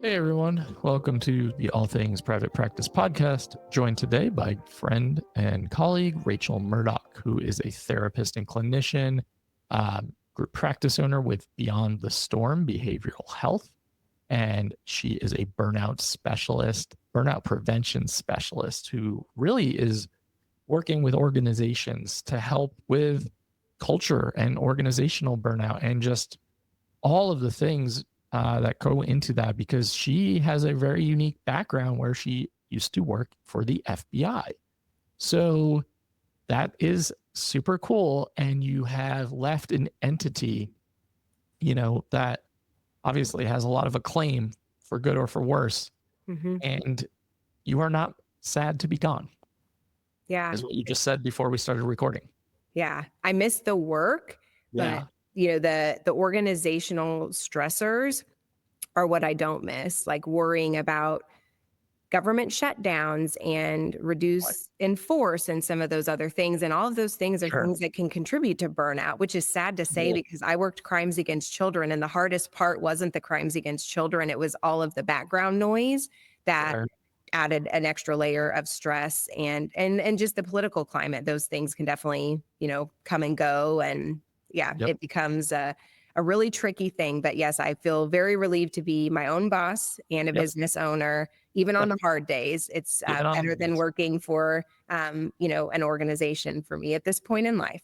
Hey everyone, welcome to the All Things Private Practice podcast. Joined today by friend and colleague Rachel Murdock, who is a therapist and clinician, group practice owner with Beyond the Storm Behavioral Health. And she is a burnout specialist, burnout prevention specialist, who really is working with organizations to help with culture and organizational burnout and just all of the things that go into that, because she has a very unique background where she used to work for the FBI. So that is super cool. And you have left an entity, that obviously has a lot of acclaim for good or for worse. Mm-hmm. And you are not sad to be gone. Yeah. Is what you just said before we started recording. Yeah. I miss the work, but the organizational stressors are what I don't miss, like worrying about government shutdowns and reduce in force and some of those other things. And all of those things are things that can contribute to burnout, which is sad to say because I worked crimes against children, and the hardest part wasn't the crimes against children. It was all of the background noise that added an extra layer of stress and just the political climate. Those things can definitely, come and go. And it becomes a really tricky thing. But yes, I feel very relieved to be my own boss and a business owner, even on the hard days. It's better than working for, an organization for me at this point in life.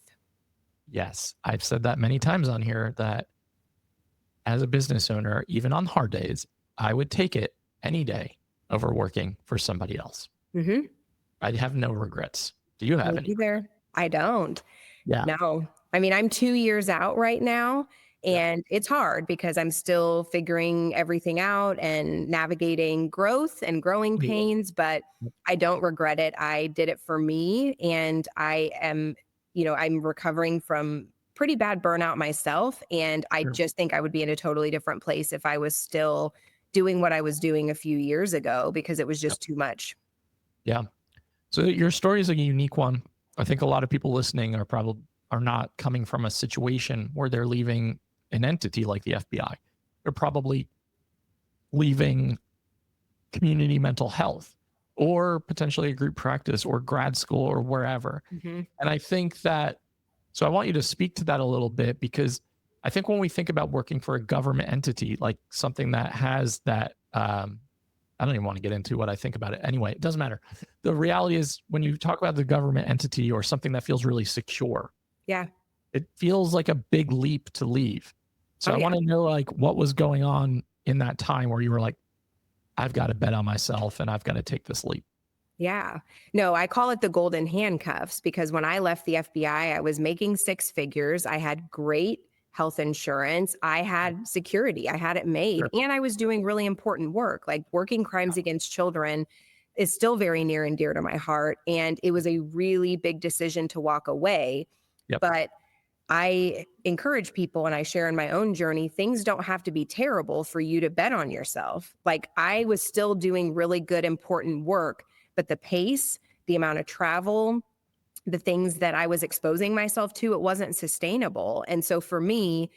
Yes, I've said that many times on here that as a business owner, even on hard days, I would take it any day over working for somebody else. Mm-hmm. I have no regrets. Do you have any? Either? I don't. Yeah. No. I mean, I'm 2 years out right now, and it's hard because I'm still figuring everything out and navigating growth and growing pains, but I don't regret it. I did it for me, and I am, I'm recovering from pretty bad burnout myself. And I just think I would be in a totally different place if I was still doing what I was doing a few years ago, because it was just too much. Yeah. So your story is a unique one. I think a lot of people listening are not coming from a situation where they're leaving an entity like the FBI. They're probably leaving community mental health or potentially a group practice or grad school or wherever. Mm-hmm. And I think that, so I want you to speak to that a little bit, because I think when we think about working for a government entity, like something that has that, I don't even want to get into what I think about it. Anyway, it doesn't matter. The reality is, when you talk about the government entity or something that feels really secure, it feels like a big leap to leave. So I want to know, like, what was going on in that time where you were like, I've got to bet on myself and I've got to take this leap. Yeah. No, I call it the golden handcuffs, because when I left the FBI, I was making six figures. I had great health insurance. I had security. I had it made. And I was doing really important work, like working crimes against children is still very near and dear to my heart. And it was a really big decision to walk away. But I encourage people, and I share in my own journey, things don't have to be terrible for you to bet on yourself. Like, I was still doing really good, important work, but the pace, the amount of travel, the things that I was exposing myself to, it wasn't sustainable. And so for me,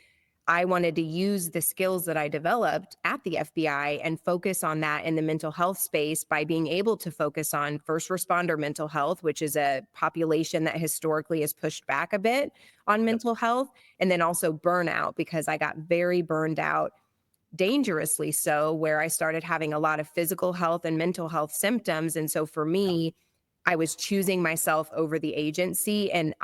I wanted to use the skills that I developed at the FBI and focus on that in the mental health space by being able to focus on first responder mental health, which is a population that historically has pushed back a bit on mental health, and then also burnout, because I got very burned out, dangerously so, where I started having a lot of physical health and mental health symptoms. And so for me, I was choosing myself over the agency and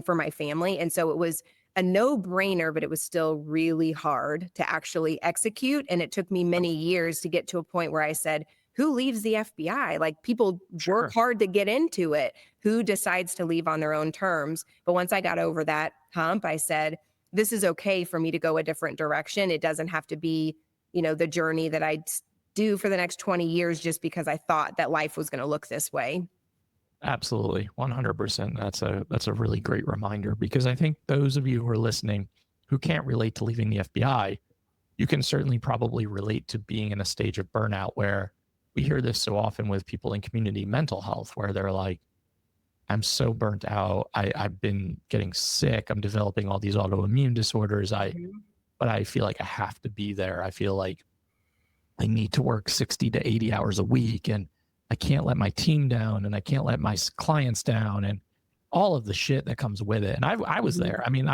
for my family. And so it was a no-brainer, but it was still really hard to actually execute. And it took me many years to get to a point where I said, who leaves the FBI? Like, people work hard to get into it. Who decides to leave on their own terms? But once I got over that hump, I said, this is okay for me to go a different direction. It doesn't have to be, the journey that I do for the next 20 years just because I thought that life was going to look this way. Absolutely. 100%. That's a really great reminder, because I think those of you who are listening who can't relate to leaving the FBI, you can certainly probably relate to being in a stage of burnout, where we hear this so often with people in community mental health, where they're like, I'm so burnt out. I've been getting sick. I'm developing all these autoimmune disorders. But I feel like I have to be there. I feel like I need to work 60 to 80 hours a week, and I can't let my team down, and I can't let my clients down, and all of the shit that comes with it. And I was Mhm. there. I mean, Yeah.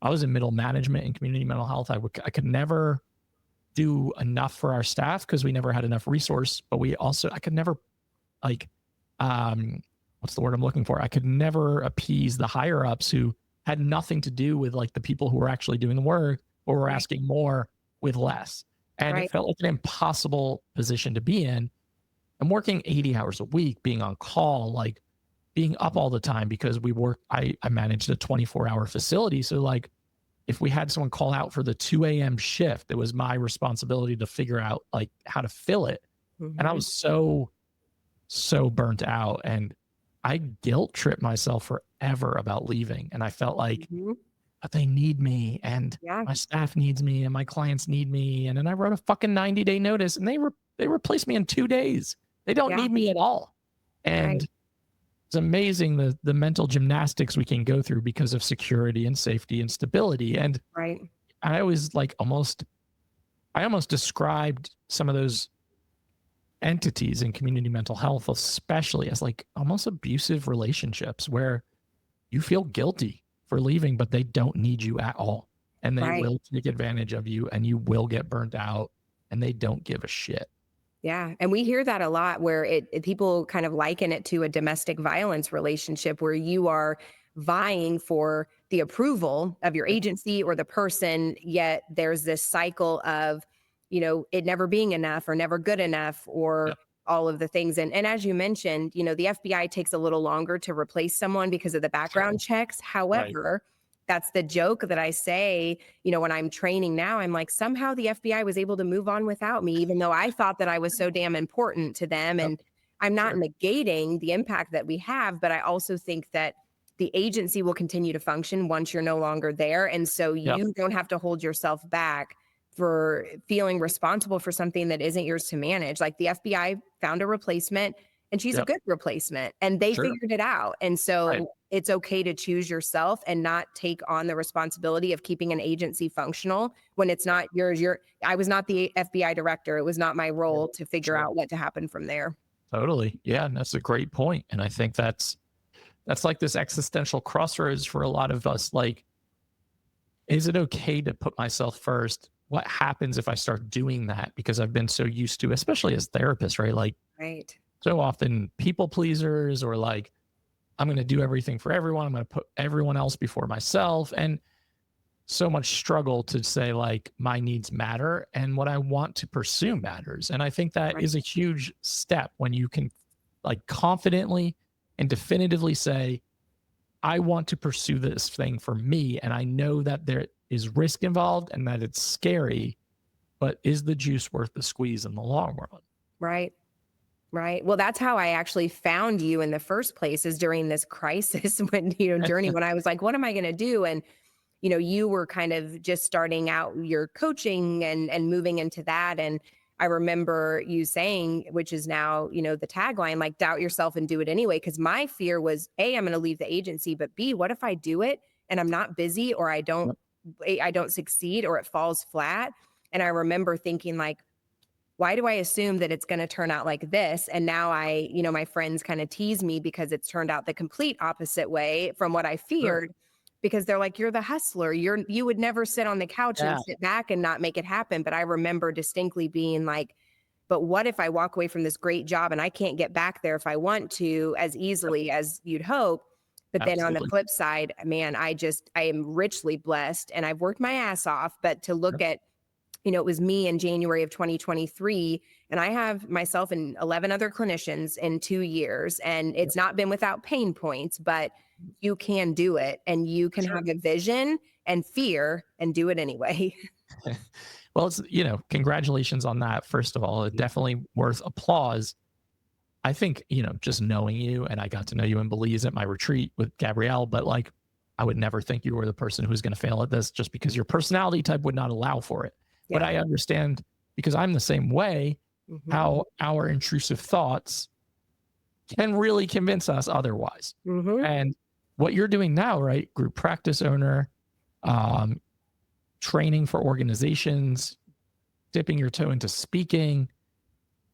I was in middle management and community mental health. I could never do enough for our staff because we never had enough resource, but I could never like, what's the word I'm looking for? I could never appease the higher ups who had nothing to do with like the people who were actually doing the work or were Right. asking more with less. And it Right. felt like an impossible position to be in. I'm working 80 hours a week, being on call, like being up all the time because I managed a 24-hour facility. So like if we had someone call out for the 2 a.m. shift, it was my responsibility to figure out like how to fill it. And I Mhm. was so burnt out, and I guilt tripped myself forever about leaving. And I felt like, Mhm. but they need me, and Yeah. my staff needs me, and my clients need me. And then I wrote a fucking 90-day notice, and they replaced me in 2 days. They don't Yeah. need me at all. And Right. it's amazing the mental gymnastics we can go through because of security and safety and stability. And Right. I always like I almost described some of those entities in community mental health, especially as like almost abusive relationships where you feel guilty for leaving, but they don't need you at all. And they Right. will take advantage of you, and you will get burnt out, and they don't give a shit. Yeah, and we hear that a lot where people kind of liken it to a domestic violence relationship where you are vying for the approval of your Yep. agency or the person, yet there's this cycle of, it never being enough or never good enough or Yep. all of the things. And as you mentioned, the FBI takes a little longer to replace someone because of the background checks. Right. However, that's the joke that I say, when I'm training now, I'm like, somehow the FBI was able to move on without me, even though I thought that I was so damn important to them. Yep. And I'm not Sure. negating the impact that we have, but I also think that the agency will continue to function once you're no longer there. And so Yep. you don't have to hold yourself back for feeling responsible for something that isn't yours to manage. Like the FBI found a replacement and she's a Yep. good replacement and they Sure. figured it out. And Right. so it's okay to choose yourself and not take on the responsibility of keeping an agency functional when it's not yours. I was not the FBI director. It was not my Yeah. role to figure Sure. out what to happen from there. Totally. Yeah. And that's a great point. And I think that's like this existential crossroads for a lot of us. Like, is it okay to put myself first? What happens if I start doing that? Because I've been so used to, especially as therapists, right? Like Right. so often people pleasers, or like, I'm going to do everything for everyone. I'm going to put everyone else before myself. And so much struggle to say like my needs matter and what I want to pursue matters. And I think that Right. is a huge step when you can like confidently and definitively say, I want to pursue this thing for me. And I know that there is risk involved and that it's scary, but is the juice worth the squeeze in the long run? Right. Right. Well, that's how I actually found you in the first place is during this crisis journey when I was like, what am I going to do? And you were kind of just starting out your coaching and moving into that. And I remember you saying, which is now, the tagline, like doubt yourself and do it anyway. Cause my fear was A, I'm going to leave the agency, but B, what if I do it and I'm not busy or Yep. I don't succeed or it falls flat. And I remember thinking like, why do I assume that it's going to turn out like this? And now my friends kind of tease me because it's turned out the complete opposite way from what I Sure. feared because they're like, you're the hustler. You would never sit on the couch and Yeah. sit back and not make it happen. But I remember distinctly being like, but what if I walk away from this great job and I can't get back there if I want to as Yep. easily as you'd hope? But then on the Absolutely. flip side, man, I am richly blessed and I've worked my ass off. But to look Yep. at it was me in January of 2023, and I have myself and 11 other clinicians in 2 years. And Yep. it's not been without pain points, but you can do it and you For can sure. have a vision and fear and do it anyway. Well, it's, congratulations on that. First of all, it definitely worth applause. I think, just knowing you, and I got to know you in Belize at my retreat with Gabrielle, but like, I would never think you were the person who's going to fail at this just because your personality type would not allow for it. But Yeah. I understand because I'm the same way, Hmm. how our intrusive thoughts can really convince us otherwise. Hmm. And what you're doing now, right? Group practice owner, um, training for organizations, dipping your toe into speaking.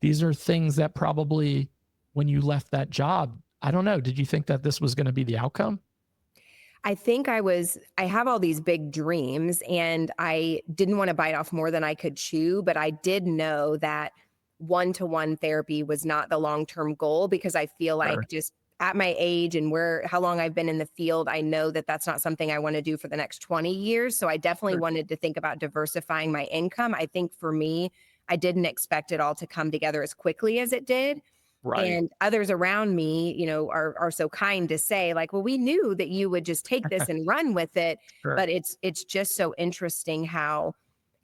These are things that probably when you left that job, I don't know, did you think that this was going to be the outcome? I think I have all these big dreams and I didn't want to bite off more than I could chew, but I did know that one-to-one therapy was not the long-term goal because I feel like Sure. just at my age and how long I've been in the field, I know that that's not something I want to do for the next 20 years. So I definitely Sure. wanted to think about diversifying my income. I think for me, I didn't expect it all to come together as quickly as it did. Right. And others around me, are so kind to say like, well, we knew that you would just take this and run with it. Sure. But it's just so interesting how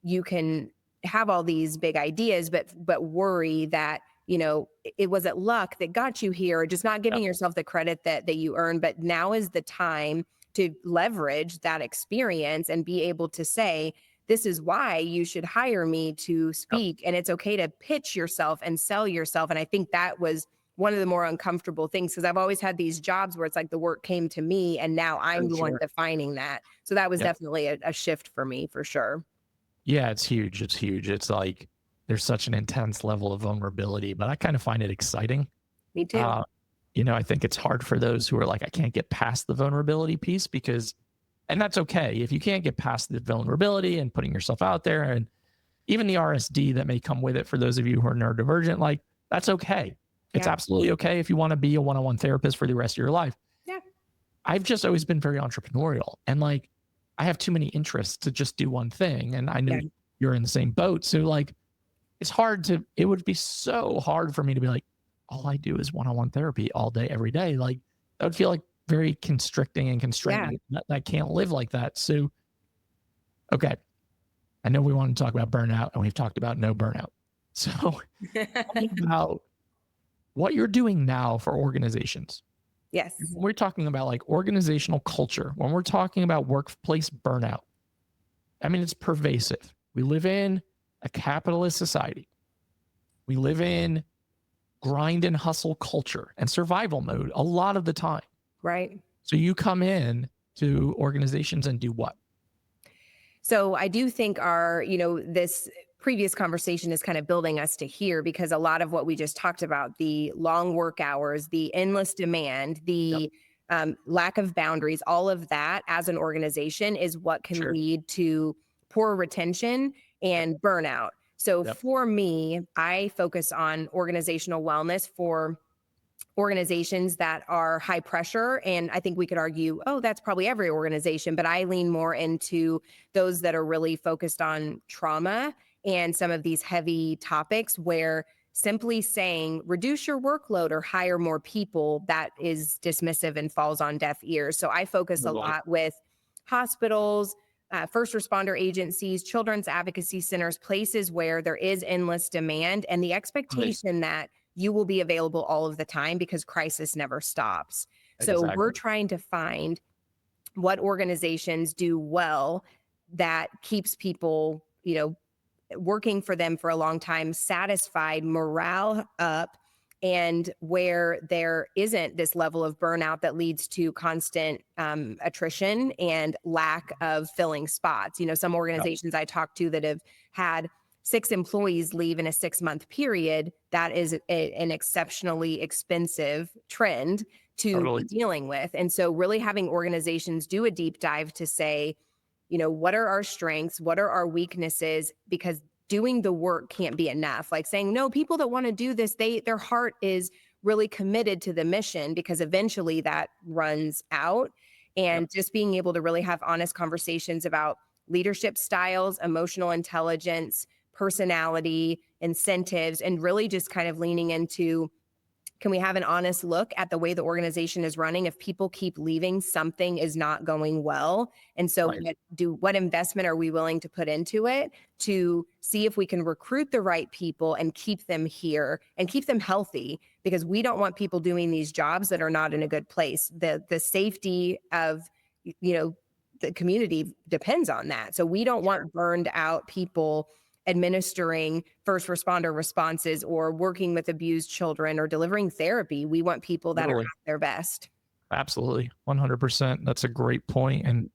you can have all these big ideas, but worry that, it wasn't luck that got you here, or just not Yeah. giving yourself the credit that you earn. But now is the time to leverage that experience and be able to say, this is why you should hire me to Yeah. speak. And it's okay to pitch yourself and sell yourself. And I think that was one of the more uncomfortable things because I've always had these jobs where it's like the work came to me and now I'm For the one sure. defining that. So that was Yep. definitely a shift for me for sure. Yeah, it's huge. It's huge. It's like there's such an intense level of vulnerability, but I kind of find it exciting. Me too. Uh, I think it's hard for those who are like, I can't get past the vulnerability piece and that's okay. If you can't get past the vulnerability and putting yourself out there and even the RSD that may come with it for those of you who are neurodivergent, like that's okay. It's Yeah. absolutely okay if you want to be a one-on-one therapist for the rest of your life. Yeah. I've just always been very entrepreneurial and like I have too many interests to just do one thing. And I know Yeah. you're in the same boat. So like it would be so hard for me to be like, all I do is one-on-one therapy all day, every day. Like that would feel like very constricting and Yeah. constraining. I can't live like that. So, okay. I know we want to talk about burnout and we've talked about no burnout. So tell me about what you're doing now for organizations. Yes. When we're talking about like organizational culture, when we're talking about workplace burnout, I mean, it's pervasive. We live in a capitalist society. We live in grind and hustle culture and survival mode a lot of the time. Right. So you come in to organizations and do what? So I do think this previous conversation is kind of building us to here because a lot of what we just talked about, the long work hours, the endless demand, Yep. the lack of boundaries, all of that as an organization is what can Sure. lead to poor retention and burnout. So Yep. for me, I focus on organizational wellness for organizations that are high pressure. And I think we could argue, oh, that's probably every organization, but I lean more into those that are really focused on trauma and some of these heavy topics where simply saying reduce your workload or hire more people, that is dismissive and falls on deaf ears. So I focus a Totally. lot with hospitals, first responder agencies, children's advocacy centers, places where there is endless demand and the Right. expectation that you will be available all of the time because crisis never stops. So we're Exactly. trying to find what organizations do well that keeps people, working for them for a long time, satisfied, morale up, and where there isn't this level of burnout that leads to constant attrition and lack of filling spots. Some Yep. organizations I talk to that have had 6 employees leave in a 6-month period, that is an exceptionally expensive trend to Totally. be dealing with. And so really having organizations do a deep dive to say, what are our strengths? What are our weaknesses? Because doing the work can't be enough. Like saying, no, people that want to do this, their heart is really committed to the mission because eventually that runs out. And Yep. just being able to really have honest conversations about leadership styles, emotional intelligence, personality, incentives, and really just kind of leaning into, can we have an honest look at the way the organization is running? If people keep leaving, something is not going well. And so Right. what investment are we willing to put into it to see if we can recruit the right people and keep them here and keep them healthy? Because we don't want people doing these jobs that are not in a good place. The safety of, the community depends on that. So we don't want burned out people administering first responder responses or working with abused children or delivering therapy. We want people that are Totally. at their best. Absolutely. 100%. That's a great point. And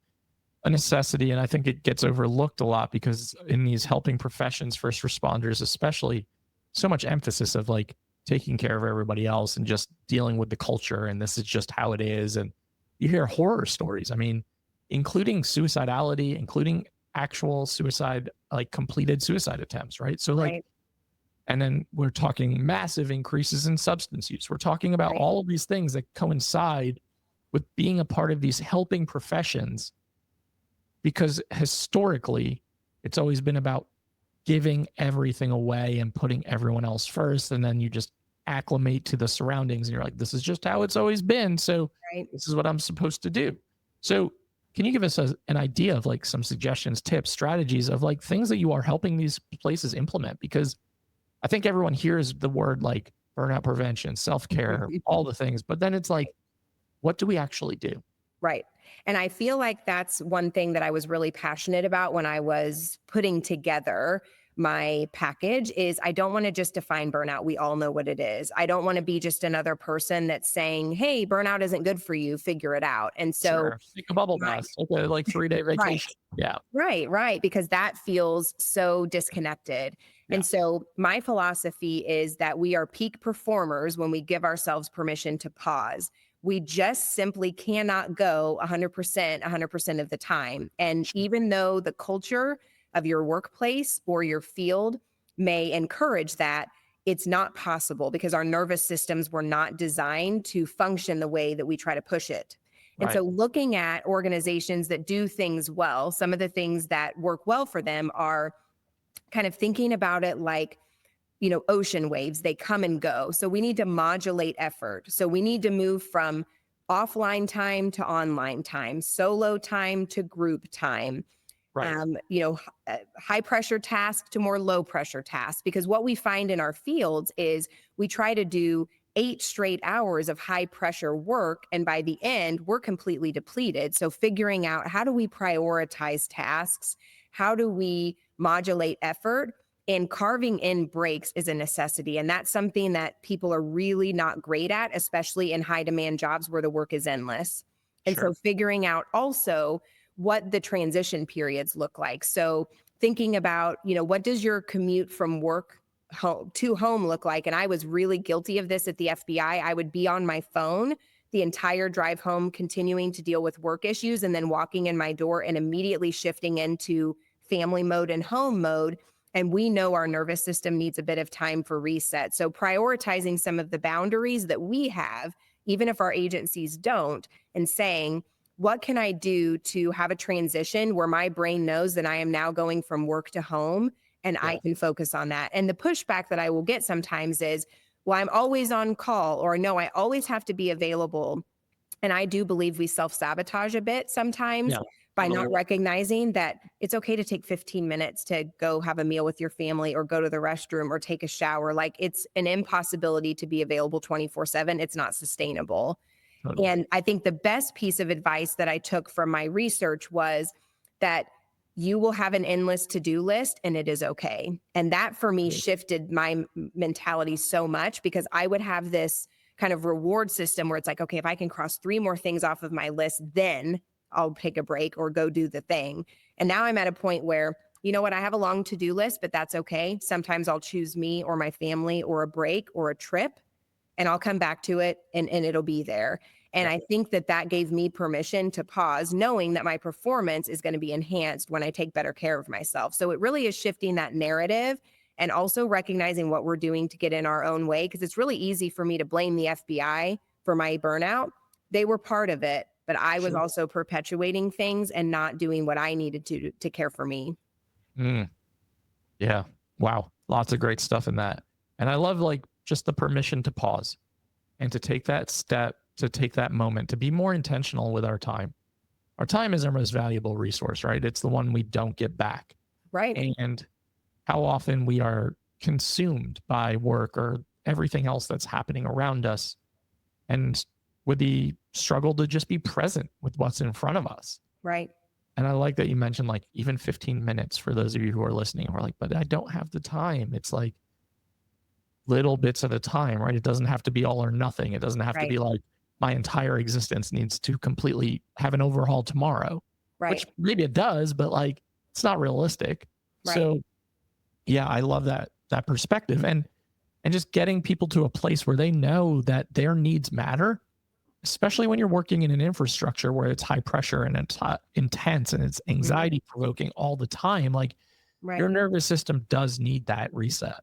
a necessity. And I think it gets overlooked a lot because in these helping professions, first responders, especially, so much emphasis of like taking care of everybody else and just dealing with the culture. And this is just how it is. And you hear horror stories. I mean, including suicidality, including actual suicide, like completed suicide attempts, right? So, like, Right. and then we're talking massive increases in substance use. We're talking about Right. all of these things that coincide with being a part of these helping professions because historically it's always been about giving everything away and putting everyone else first. And then you just acclimate to the surroundings and you're like, this is just how it's always been. So Right. this is what I'm supposed to do. So can you give us an idea of like some suggestions, tips, strategies of like things that you are helping these places implement? Because I think everyone hears the word like burnout prevention, self-care, all the things, but then it's like, what do we actually do? Right. And I feel like that's one thing that I was really passionate about when I was putting together my package is I don't want to just define burnout. We all know what it is. I don't want to be just another person that's saying, "Hey, burnout isn't good for you, figure it out." And so Sure. Take a bubble my bath, take a like 3-day right. vacation. Yeah. Right, because that feels so disconnected. Yeah. And so my philosophy is that we are peak performers when we give ourselves permission to pause. We just simply cannot go 100% of the time. And even though the culture of your workplace or your field may encourage that, it's not possible because our nervous systems were not designed to function the way that we try to push it. And Right. so, looking at organizations that do things well, some of the things that work well for them are kind of thinking about it like, ocean waves, they come and go. So, we need to modulate effort. So, we need to move from offline time to online time, solo time to group time, Right. high pressure task to more low pressure task. Because what we find in our fields is we try to do 8 straight hours of high pressure work. And by the end, we're completely depleted. So figuring out how do we prioritize tasks? How do we modulate effort? And carving in breaks is a necessity. And that's something that people are really not great at, especially in high demand jobs where the work is endless. And so Sure. figuring out also what the transition periods look like. So thinking about, what does your commute from work home to home look like? And I was really guilty of this at the FBI. I would be on my phone the entire drive home, continuing to deal with work issues, and then walking in my door and immediately shifting into family mode and home mode. And we know our nervous system needs a bit of time for reset. So prioritizing some of the boundaries that we have, even if our agencies don't, and saying, what can I do to have a transition where my brain knows that I am now going from work to home and Yeah. I can focus on that? And the pushback that I will get sometimes is, well, I'm always on call, or no, I always have to be available. And I do believe we self sabotage a bit sometimes Yeah. by Totally. not recognizing that it's okay to take 15 minutes to go have a meal with your family or go to the restroom or take a shower. Like it's an impossibility to be available 24/7. It's not sustainable. Totally. And I think the best piece of advice that I took from my research was that you will have an endless to-do list and it is okay. And that for me Right. shifted my mentality so much because I would have this kind of reward system where it's like, okay, if I can cross 3 more things off of my list, then I'll take a break or go do the thing. And now I'm at a point where, you know what, I have a long to-do list, but that's okay. Sometimes I'll choose me or my family or a break or a trip and I'll come back to it and it'll be there. And Yeah. I think that that gave me permission to pause, knowing that my performance is going to be enhanced when I take better care of myself. So it really is shifting that narrative and also recognizing what we're doing to get in our own way. Because it's really easy for me to blame the FBI for my burnout. They were part of it, but I was Sure. also perpetuating things and not doing what I needed to care for me. Mm. Yeah. Wow. Lots of great stuff in that. And I love like just the permission to pause and to take that step, to take that moment, to be more intentional with our time. Our time is our most valuable resource, right? It's the one we don't get back. Right. And how often we are consumed by work or everything else that's happening around us. And with the struggle to just be present with what's in front of us. Right. And I like that you mentioned like even 15 minutes for those of you who are listening who are like, but I don't have the time. It's like little bits at a time, right? It doesn't have to be all or nothing. It doesn't have to Right. be like my entire existence needs to completely have an overhaul tomorrow. Right. which maybe it does, but like it's not realistic. Right. So yeah, I love that perspective. And just getting people to a place where they know that their needs matter, especially when you're working in an infrastructure where it's high pressure and it's intense and it's Mhm. anxiety provoking all the time. Like Right. your nervous system does need that reset.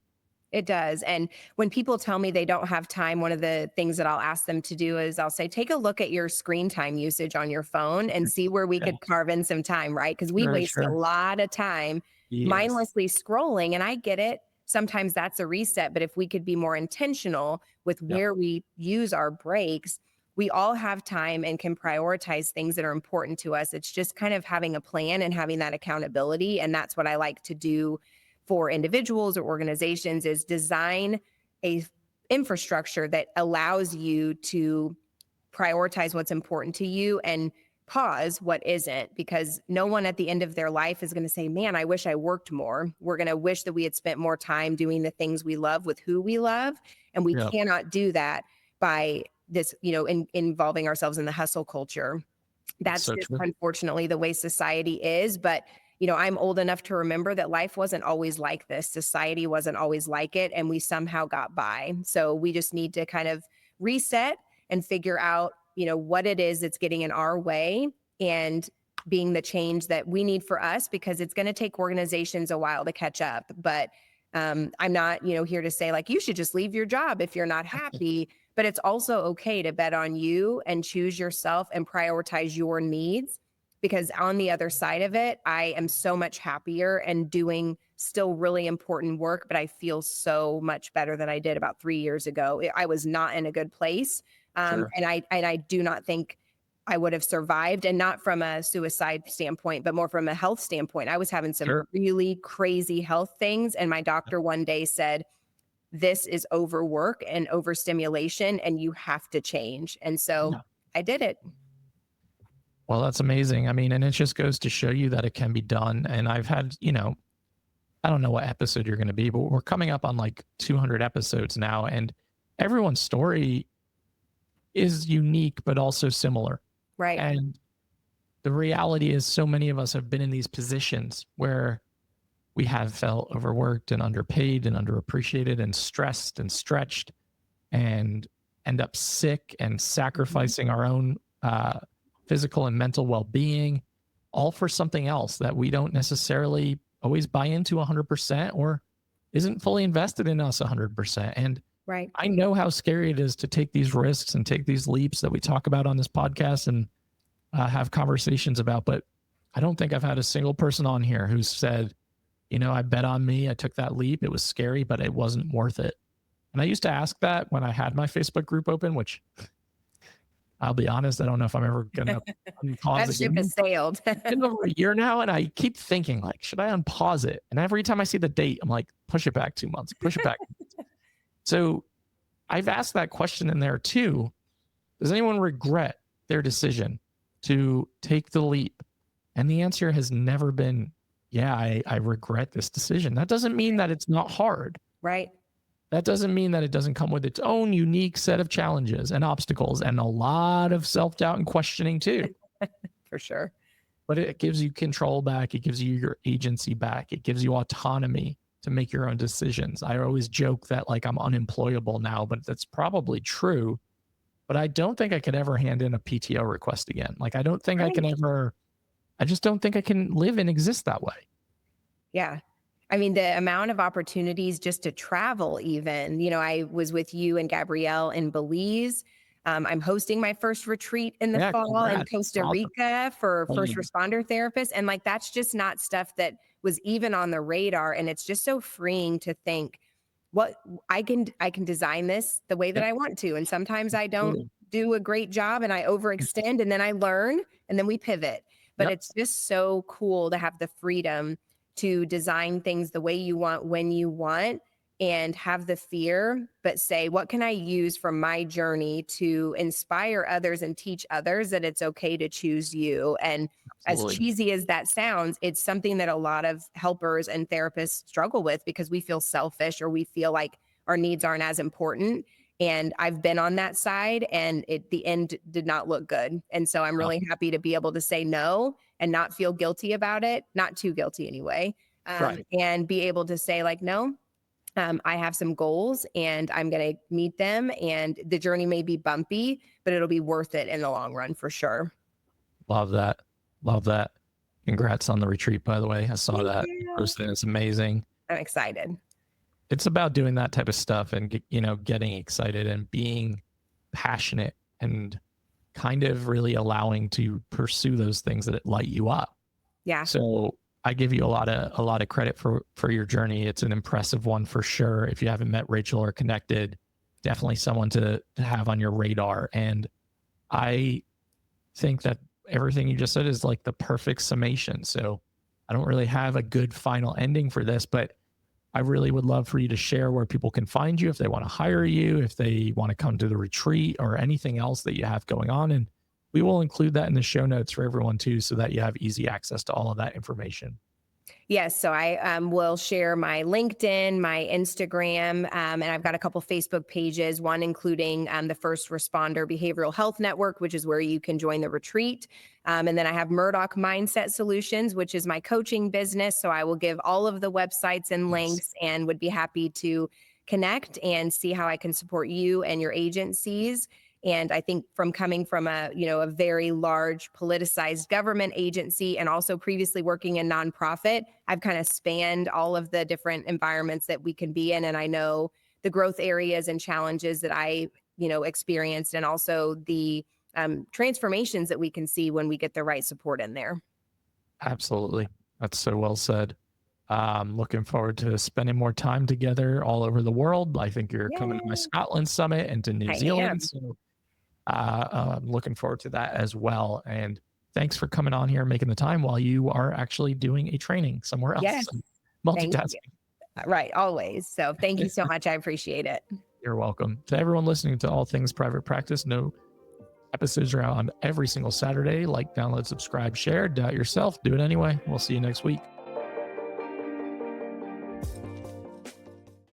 It does. And when people tell me they don't have time, one of the things that I'll ask them to do is I'll say, take a look at your screen time usage on your phone and see where we Yeah, could carve in some time, right? Because we sure, waste a sure. lot of time Yes. mindlessly scrolling. And I get it. Sometimes that's a reset. But if we could be more intentional with Yeah. where we use our breaks, we all have time and can prioritize things that are important to us. It's just kind of having a plan and having that accountability. And that's what I like to do for individuals or organizations is design a infrastructure that allows you to prioritize what's important to you and pause what isn't, because no one at the end of their life is going to say, man, I wish I worked more. We're going to wish that we had spent more time doing the things we love with who we love. And we Yeah. cannot do that by this, involving ourselves in the hustle culture. It's That's so just true. unfortunately the way society is. But, I'm old enough to remember that life wasn't always like this. Society wasn't always like it. And we somehow got by. So we just need to kind of reset and figure out, what it is that's getting in our way and being the change that we need for us, because it's going to take organizations a while to catch up. But I'm not, here to say like, you should just leave your job if you're not happy. But it's also okay to bet on you and choose yourself and prioritize your needs, because on the other side of it, I am so much happier and doing still really important work, but I feel so much better than I did about 3 years ago. I was not in a good place. Sure. And I do not think I would have survived, and not from a suicide standpoint, but more from a health standpoint. I was having some Sure. really crazy health things. And my doctor one day said, this is overwork and overstimulation, and you have to change. And so Yeah. I did it. Well, that's amazing. I mean, and it just goes to show you that it can be done. And I've had, I don't know what episode you're going to be, but we're coming up on like 200 episodes now. And everyone's story is unique, but also similar. Right. And the reality is, so many of us have been in these positions where we have felt overworked and underpaid and underappreciated and stressed and stretched and end up sick and sacrificing our own physical and mental well-being, all for something else that we don't necessarily always buy into 100% or isn't fully invested in us 100%. And Right. I know how scary it is to take these risks and take these leaps that we talk about on this podcast and have conversations about. But I don't think I've had a single person on here who's said, I bet on me. I took that leap. It was scary, but it wasn't worth it. And I used to ask that when I had my Facebook group open, which I'll be honest, I don't know if I'm ever going to unpause That ship again. has sailed. It's been over a year now, and I keep thinking, like, should I unpause it? And every time I see the date, I'm like, push it back 2 months, push it back. So I've asked that question in there too. Does anyone regret their decision to take the leap? And the answer has never been, yeah, I regret this decision. That doesn't mean that it's not hard. Right. That doesn't mean that it doesn't come with its own unique set of challenges and obstacles and a lot of self-doubt and questioning too. For sure. But it gives you control back. It gives you your agency back. It gives you autonomy to make your own decisions. I always joke that like I'm unemployable now, but that's probably true. But I don't think I could ever hand in a PTO request again. Like I don't think I can ever, I just don't think I can live and exist that way. Yeah. I mean, the amount of opportunities just to travel, even, I was with you and Gabrielle in Belize. I'm hosting my first retreat in the fall in Costa Rica for first responder therapists. And like, that's just not stuff that was even on the radar. And it's just so freeing to think what I can design this the way that I want to. And sometimes I don't do a great job and I overextend, and then I learn and then we pivot. But it's just so cool to have the freedom to design things the way you want, when you want, and have the fear, but say, what can I use from my journey to inspire others and teach others that it's okay to choose you? And as cheesy as that sounds, it's something that a lot of helpers and therapists struggle with because we feel selfish or we feel like our needs aren't as important. And I've been on that side, and the end did not look good. And so I'm really happy to be able to say no and not feel guilty about it, not too guilty anyway, Right. and be able to say like, no, I have some goals and I'm going to meet them. And the journey may be bumpy, but it'll be worth it in the long run for sure. Love that. Love that. Congrats on the retreat, by the way. I saw Thank that you. posted. It's amazing. I'm excited. It's about doing that type of stuff and, getting excited and being passionate and kind of really allowing to pursue those things that light you up. Yeah. So I give you a lot of credit for your journey. It's an impressive one for sure. If you haven't met Rachel or connected, definitely someone to have on your radar. And I think that everything you just said is like the perfect summation. So I don't really have a good final ending for this, but I really would love for you to share where people can find you if they want to hire you, if they want to come to the retreat or anything else that you have going on. And we will include that in the show notes for everyone too, so that you have easy access to all of that information. Yes. So I will share my LinkedIn, my Instagram, and I've got a couple Facebook pages, one including the First Responder Behavioral Health Network, which is where you can join the retreat. And then I have Murdock Mindset Solutions, which is my coaching business. So I will give all of the websites and links and would be happy to connect and see how I can support you and your agencies. And I think from coming from a very large politicized government agency and also previously working in nonprofit, I've kind of spanned all of the different environments that we can be in. And I know the growth areas and challenges that I, experienced, and also the transformations that we can see when we get the right support in there. Absolutely. That's so well said. Looking forward to spending more time together all over the world. I think you're coming to my Yay. Scotland summit and to New I Zealand. am. So I'm looking forward to that as well. And thanks for coming on here and making the time while you are actually doing a training somewhere else. Yes. So Thank multitasking. you. Right. Always. So thank you so much. I appreciate it. You're welcome. To everyone listening to All Things Private Practice, no episodes are out on every single Saturday. Like, download, subscribe, share, doubt yourself, do it anyway. We'll see you next week.